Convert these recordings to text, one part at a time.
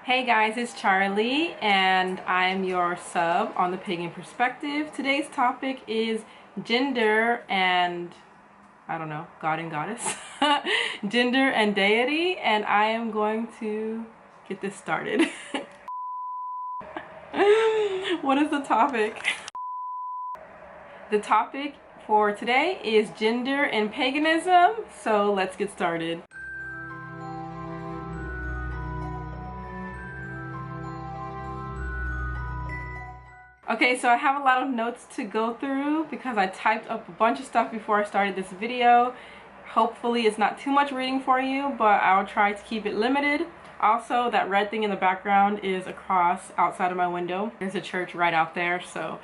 Hey guys, it's Charlie and I'm your sub on the Pagan Perspective. Today's topic is gender and, I don't know, God and Goddess. Gender and deity, and I am going to get this started. What is the topic? The topic for today is gender and paganism, so let's get started. Okay, so I have a lot of notes to go through because I typed up a bunch of stuff before I started this video. Hopefully it's not too much reading for you, but I'll try to keep it limited. Also, that red thing in the background is a cross outside of my window. There's a church right out there, so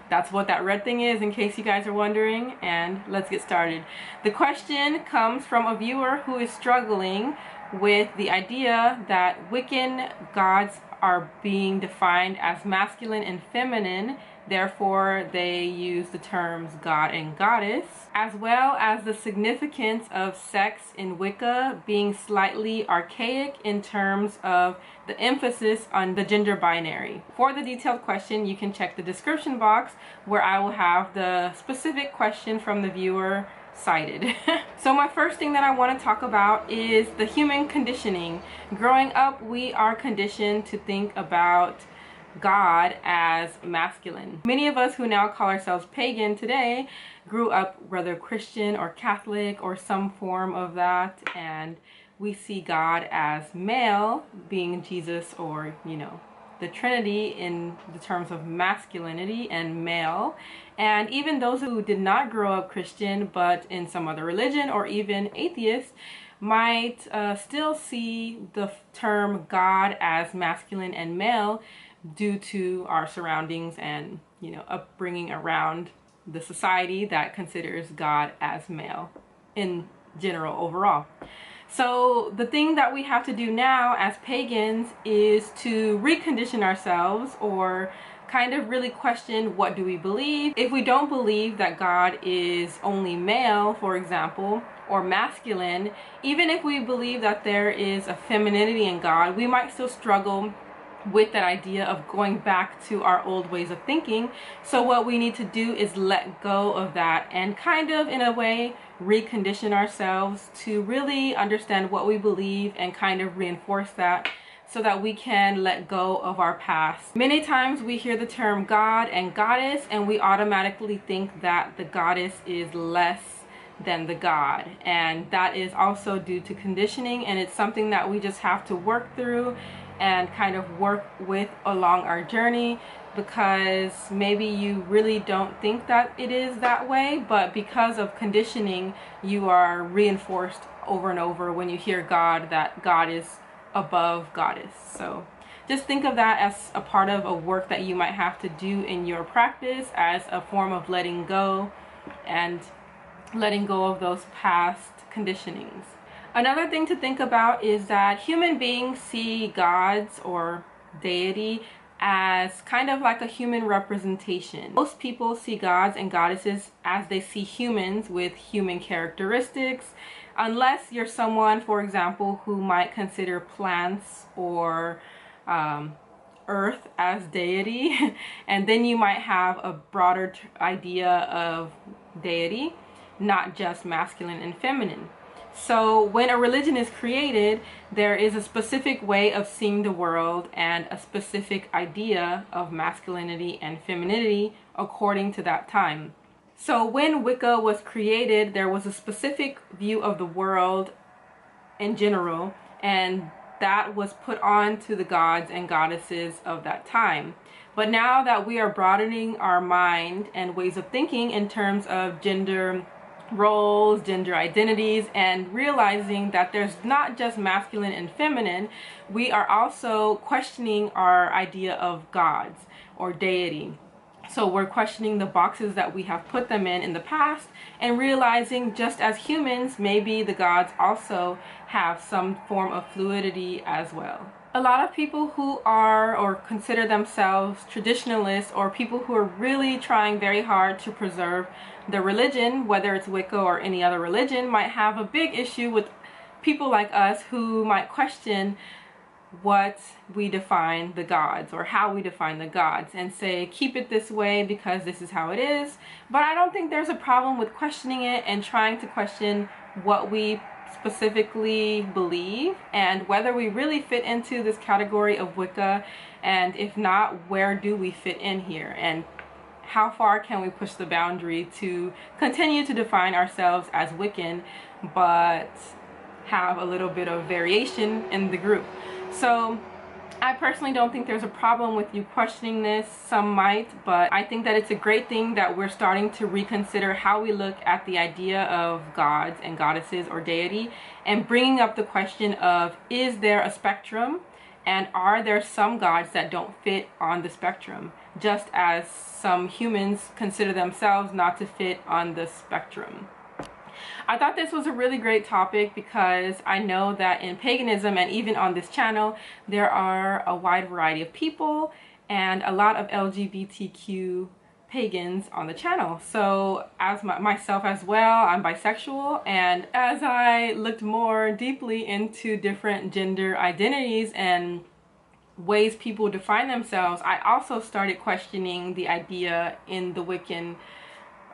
that's what that red thing is in case you guys are wondering, and let's get started. The question comes from a viewer who is struggling with the idea that Wiccan gods are being defined as masculine and feminine, therefore they use the terms God and Goddess, as well as the significance of sex in Wicca being slightly archaic in terms of the emphasis on the gender binary. For the detailed question, you can check the description box where I will have the specific question from the viewer cited. So my first thing that I want to talk about is the human conditioning. Growing up, we are conditioned to think about God as masculine. Many of us who now call ourselves pagan today grew up whether Christian or Catholic or some form of that, and we see God as male, being Jesus or, you know, the Trinity in the terms of masculinity and male. And even those who did not grow up Christian but in some other religion or even atheist might still see the term God as masculine and male due to our surroundings and, you know, upbringing around the society that considers God as male in general overall. So the thing that we have to do now as pagans is to recondition ourselves, or kind of really question, what do we believe? If we don't believe that God is only male, for example, or masculine, even if we believe that there is a femininity in God, we might still struggle with that idea of going back to our old ways of thinking. So what we need to do is let go of that and kind of, in a way, recondition ourselves to really understand what we believe and kind of reinforce that so that we can let go of our past. Many times we hear the term God and Goddess and we automatically think that the goddess is less than the god, and that is also due to conditioning, and it's something that we just have to work through and kind of work with along our journey, because maybe you really don't think that it is that way, but because of conditioning you are reinforced over and over when you hear God that God is above goddess. So just think of that as a part of a work that you might have to do in your practice as a form of letting go and letting go of those past conditionings. Another thing to think about is that human beings see gods or deity as kind of like a human representation. Most people see gods and goddesses as they see humans with human characteristics, unless you're someone, for example, who might consider plants or earth as deity, and then you might have a broader idea of deity, not just masculine and feminine. So when a religion is created, there is a specific way of seeing the world and a specific idea of masculinity and femininity according to that time. So when Wicca was created, there was a specific view of the world in general, and that was put on to the gods and goddesses of that time. But now that we are broadening our mind and ways of thinking in terms of gender roles, gender identities, and realizing that there's not just masculine and feminine, we are also questioning our idea of gods or deity. So we're questioning the boxes that we have put them in the past, and realizing just as humans, maybe the gods also have some form of fluidity as well. A lot of people who are or consider themselves traditionalists, or people who are really trying very hard to preserve the religion, whether it's Wicca or any other religion, might have a big issue with people like us who might question what we define the gods, or how we define the gods, and say keep it this way because this is how it is. But I don't think there's a problem with questioning it and trying to question what we specifically believe and whether we really fit into this category of Wicca, and if not, where do we fit in here, and how far can we push the boundary to continue to define ourselves as Wiccan but have a little bit of variation in the group. So I personally don't think there's a problem with you questioning this. Some might, but I think that it's a great thing that we're starting to reconsider how we look at the idea of gods and goddesses or deity, and bringing up the question of, is there a spectrum, and are there some gods that don't fit on the spectrum, just as some humans consider themselves not to fit on the spectrum. I thought this was a really great topic because I know that in paganism, and even on this channel, there are a wide variety of people and a lot of LGBTQ pagans on the channel. So as myself as well, I'm bisexual, and as I looked more deeply into different gender identities and ways people define themselves, I also started questioning the idea in the Wiccan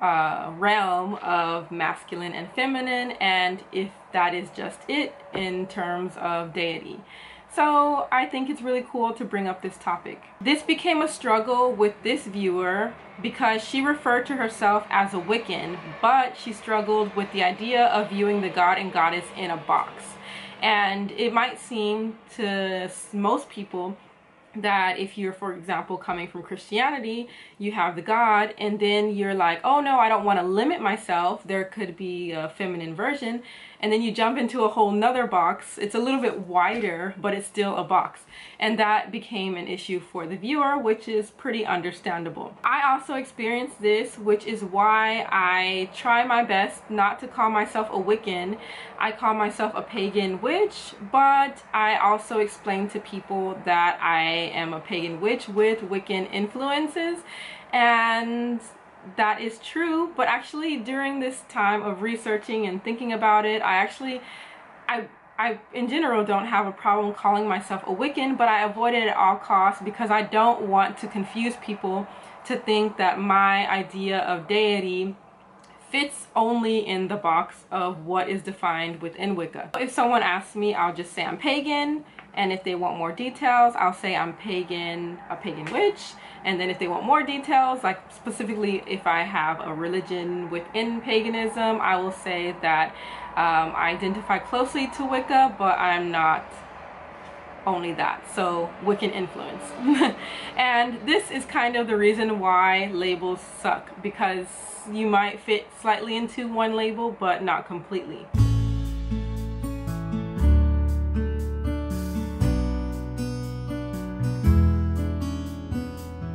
realm of masculine and feminine, and if that is just it in terms of deity. So I think it's really cool to bring up this topic. This became a struggle with this viewer because she referred to herself as a Wiccan, but she struggled with the idea of viewing the god and goddess in a box. And it might seem to most people that if you're, for example, coming from Christianity, you have the God, and then you're like, oh no, I don't want to limit myself, there could be a feminine version, and then you jump into a whole nother box. It's a little bit wider, but it's still a box, and that became an issue for the viewer, which is pretty understandable. I also experienced this, which is why I try my best not to call myself a Wiccan. I call myself a pagan witch, but I also explain to people that I am a pagan witch with Wiccan influences, and that is true. But actually, during this time of researching and thinking about it, I in general don't have a problem calling myself a Wiccan, but I avoid it at all costs because I don't want to confuse people to think that my idea of deity fits only in the box of what is defined within Wicca. If someone asks me, I'll just say I'm pagan, and if they want more details, I'll say I'm pagan, a pagan witch. And then if they want more details, like specifically if I have a religion within paganism, I will say that I identify closely to Wicca, but I'm not only that, so Wiccan influence. And this is kind of the reason why labels suck, because you might fit slightly into one label but not completely.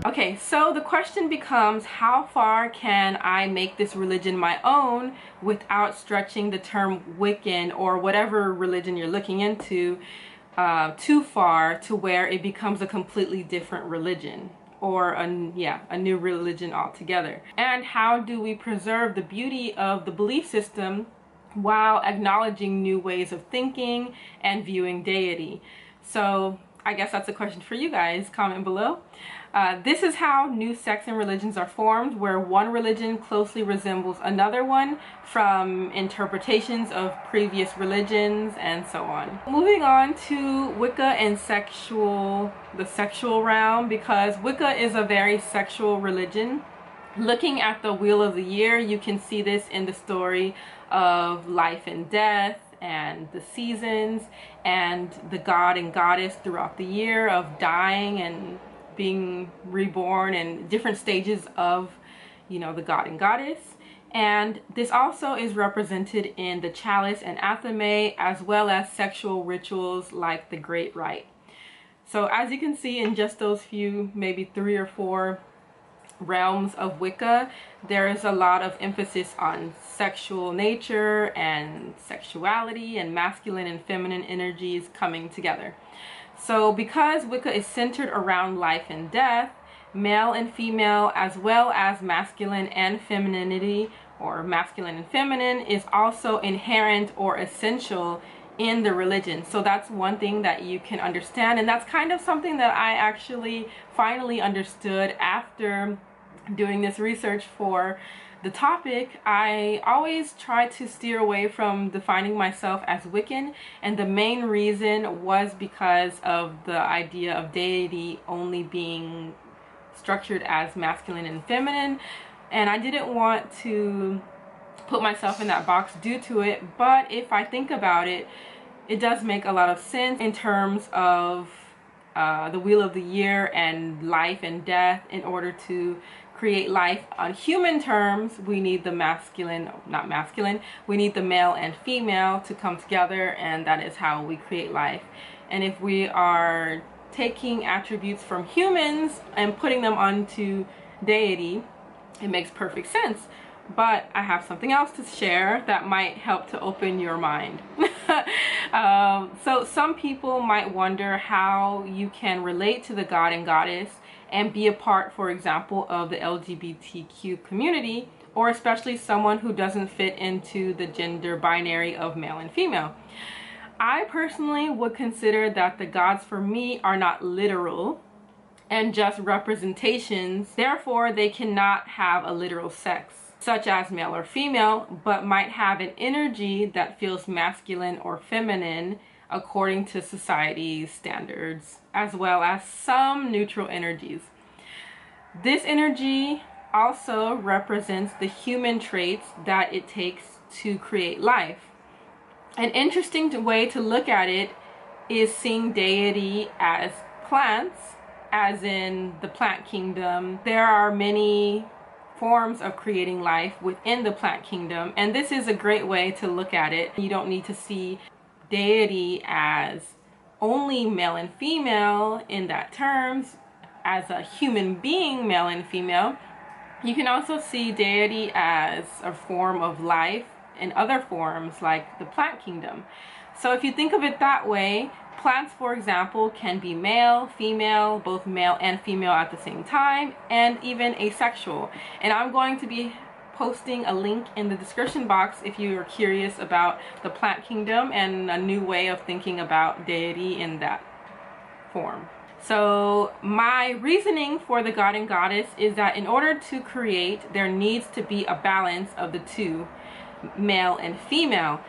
Okay, so the question becomes, how far can I make this religion my own without stretching the term Wiccan, or whatever religion you're looking into, too far to where it becomes a completely different religion, or a new religion altogether? And how do we preserve the beauty of the belief system while acknowledging new ways of thinking and viewing deity? So I guess that's a question for you guys. Comment below. This is how new sects and religions are formed, where one religion closely resembles another one from interpretations of previous religions and so on. Moving on to Wicca and the sexual realm, because Wicca is a very sexual religion. Looking at the Wheel of the Year, you can see this in the story of life and death, and the seasons, and the god and goddess throughout the year of dying and being reborn, and different stages of, you know, the god and goddess. And this also is represented in the chalice and Athena, as well as sexual rituals like the Great Rite. So as you can see in just those few, maybe 3 or 4 realms of Wicca, there is a lot of emphasis on sexual nature and sexuality and masculine and feminine energies coming together. So because Wicca is centered around life and death, male and female, as well as masculine and femininity, or masculine and feminine, is also inherent or essential in the religion. So that's one thing that you can understand, and that's kind of something that I actually finally understood after doing this research for the topic. I always try to steer away from defining myself as Wiccan, and the main reason was because of the idea of deity only being structured as masculine and feminine, and I didn't want to put myself in that box due to it. But if I think about it, it does make a lot of sense in terms of the wheel of the year and life and death. In order to create life on human terms, we need the we need the male and female to come together, and that is how we create life. And if we are taking attributes from humans and putting them onto deity, it makes perfect sense. But I have something else to share that might help to open your mind. So some people might wonder how you can relate to the god and goddess and be a part, for example, of the LGBTQ community, or especially someone who doesn't fit into the gender binary of male and female. I personally would consider that the gods for me are not literal and just representations. Therefore, they cannot have a literal sex, such as male or female, but might have an energy that feels masculine or feminine according to society's standards, as well as some neutral energies. This energy also represents the human traits that it takes to create life. An interesting way to look at it is seeing deity as plants, as in the plant kingdom. There are many forms of creating life within the plant kingdom, and this is a great way to look at it. You don't need to see deity as only male and female in that terms, as a human being, male and female. You can also see deity as a form of life in other forms like the plant kingdom. So if you think of it that way, plants, for example, can be male, female, both male and female at the same time, and even asexual. And I'm going to be posting a link in the description box if you are curious about the plant kingdom and a new way of thinking about deity in that form. So my reasoning for the god and goddess is that in order to create, there needs to be a balance of the two, male and female.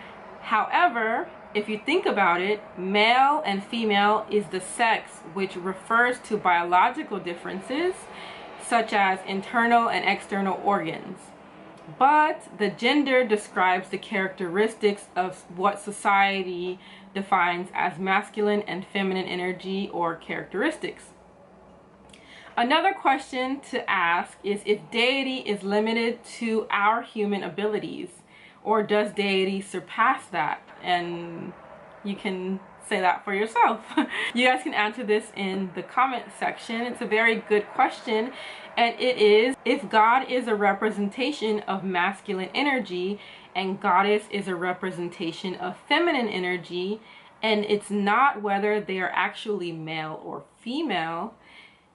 However, if you think about it, male and female is the sex, which refers to biological differences such as internal and external organs. But the gender describes the characteristics of what society defines as masculine and feminine energy or characteristics. Another question to ask is if deity is limited to our human abilities, or does deity surpass that? And you can say that for yourself. You guys can answer this in the comment section. It's a very good question, and it is, if God is a representation of masculine energy and goddess is a representation of feminine energy, and it's not whether they are actually male or female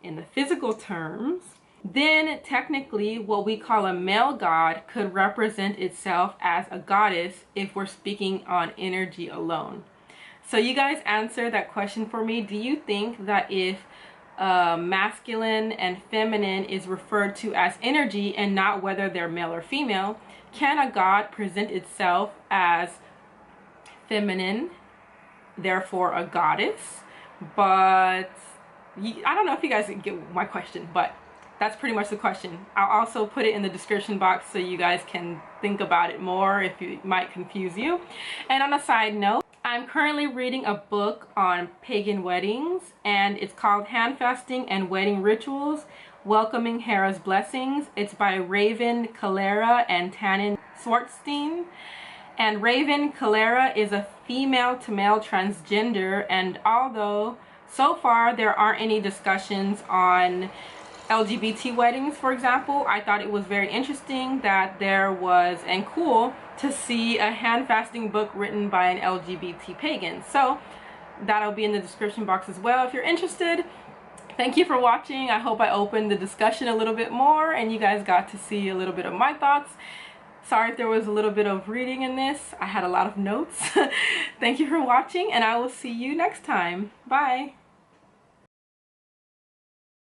in the physical terms, then technically what we call a male god could represent itself as a goddess if we're speaking on energy alone. So you guys answer that question for me. Do you think that if masculine and feminine is referred to as energy and not whether they're male or female, can a god present itself as feminine, therefore a goddess? But I don't know if you guys get my question, but that's pretty much the question. I'll also put it in the description box so you guys can think about it more if it might confuse you. And on a side note, I'm currently reading a book on pagan weddings, and it's called Handfasting and Wedding Rituals, Welcoming Hera's Blessings. It's by Raven Calera and Tannen Swartzstein. And Raven Calera is a female to male transgender, and although so far there aren't any discussions on LGBT weddings, for example, I thought it was very interesting that there was, and cool, to see a hand fasting book written by an LGBT pagan. So that'll be in the description box as well if you're interested. Thank you for watching. I hope I opened the discussion a little bit more and you guys got to see a little bit of my thoughts. Sorry if there was a little bit of reading in this. I had a lot of notes. Thank you for watching, and I will see you next time. Bye.